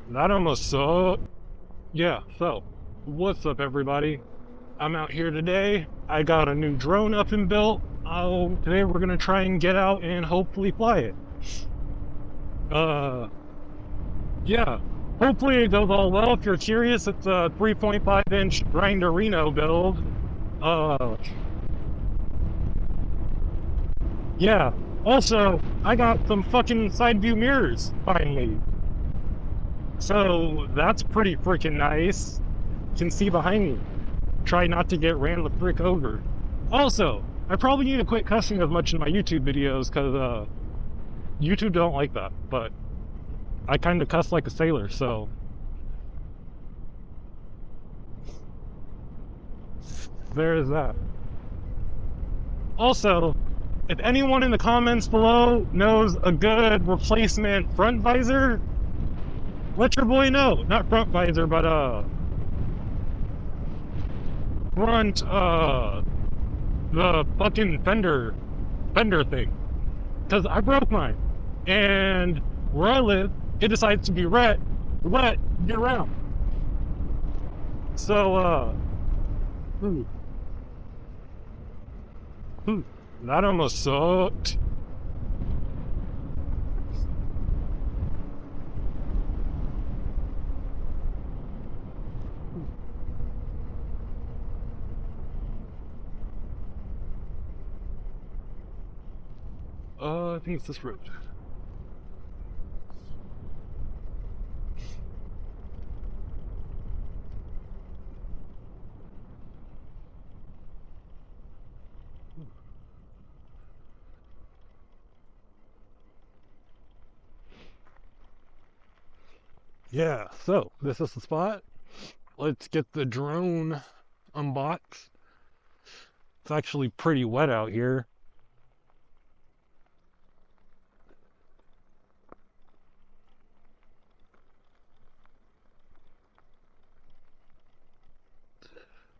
That almost sucked. Yeah, so, what's up everybody? I'm out here today. I got a new drone up and built. Today we're gonna try and get out and hopefully fly it. Yeah. Hopefully it goes all well. If you're curious, it's a 3.5-inch grinderino build. Yeah. Also, I got some fucking side view mirrors, finally. So, that's pretty freaking nice. You can see behind me. Try not to get ran the frick over. Also, I probably need to quit cussing as much in my YouTube videos, because, YouTube don't like that, but I kind of cuss like a sailor, so... There's that. Also, if anyone in the comments below knows a good replacement front visor, let your boy know. Not front visor, but, front, the fucking fender thing. Because I broke mine. And where I live, it decides to be wet year round. So, that almost sucked. I think it's this road. Yeah, so this is the spot. Let's get the drone unboxed. It's actually pretty wet out here.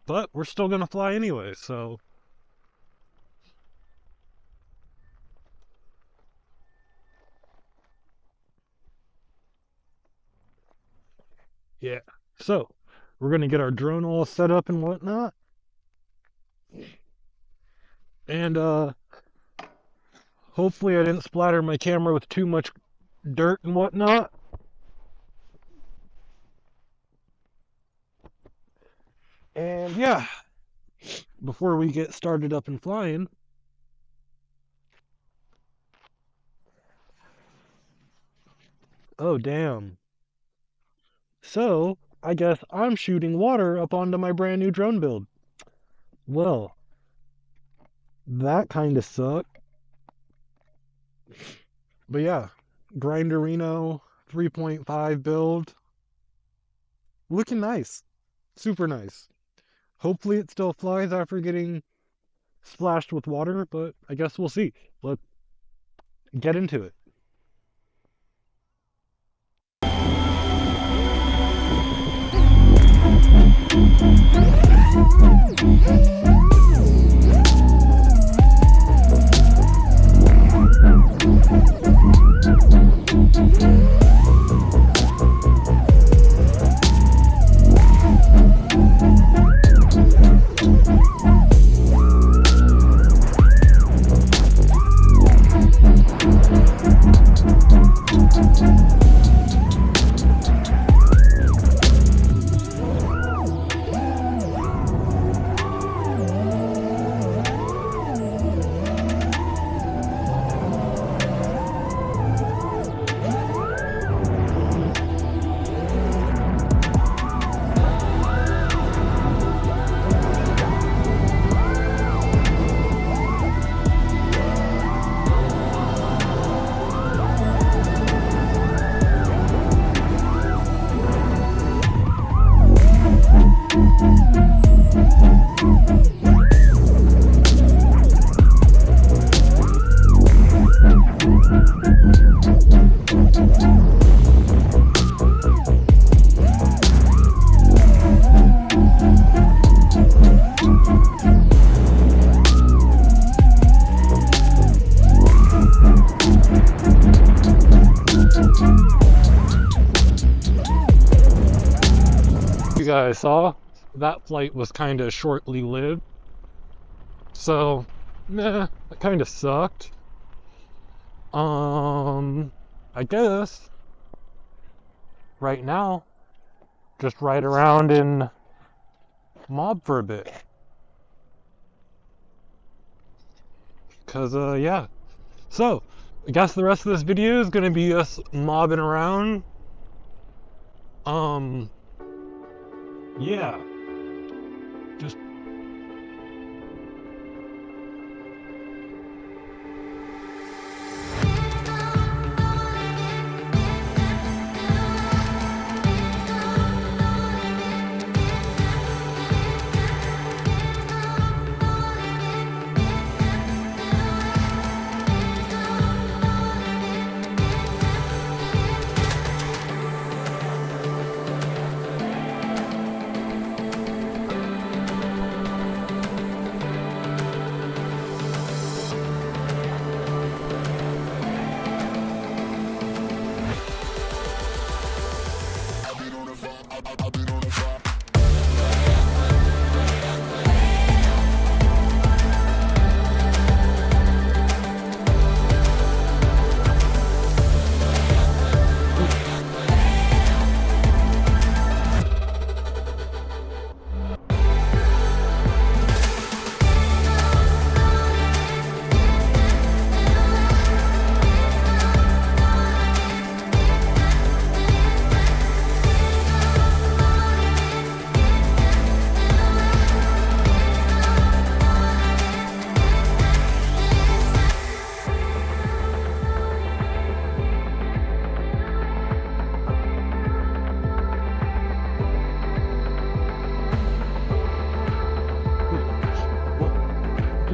But we're still gonna fly anyway, so... Yeah, so we're gonna get our drone all set up and whatnot. And, hopefully I didn't splatter my camera with too much dirt and whatnot. And yeah, before we get started up and flying, oh damn. So, I guess I'm shooting water up onto my brand new drone build. Well, that kind of sucked. But yeah, grinderino 3.5 build. Looking nice. Super nice. Hopefully it still flies after getting splashed with water, but I guess we'll see. Let's get into it. yeah, I saw that flight was kind of shortly lived. So, nah, that kind of sucked. I guess right now, just ride around in Mob for a bit. Cause, yeah. So, I guess the rest of this video is gonna be us mobbing around. Yeah. Just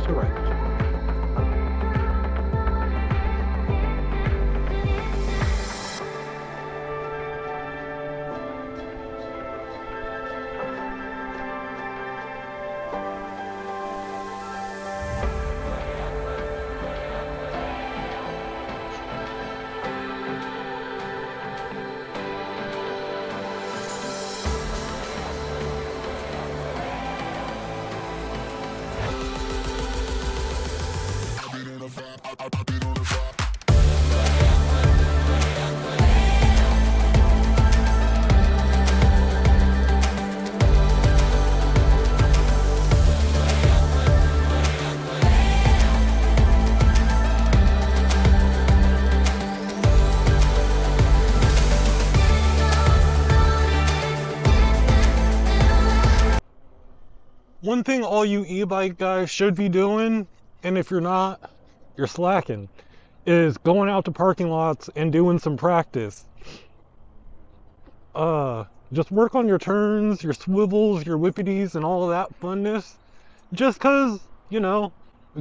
go right. One thing all you e-bike guys should be doing, and if you're not, you're slacking, is going out to parking lots and doing some practice. Just work on your turns, your swivels, your whippities, and all of that funness. Just cause, you know,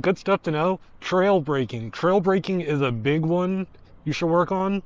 good stuff to know. Trail braking. Trail braking is a big one you should work on.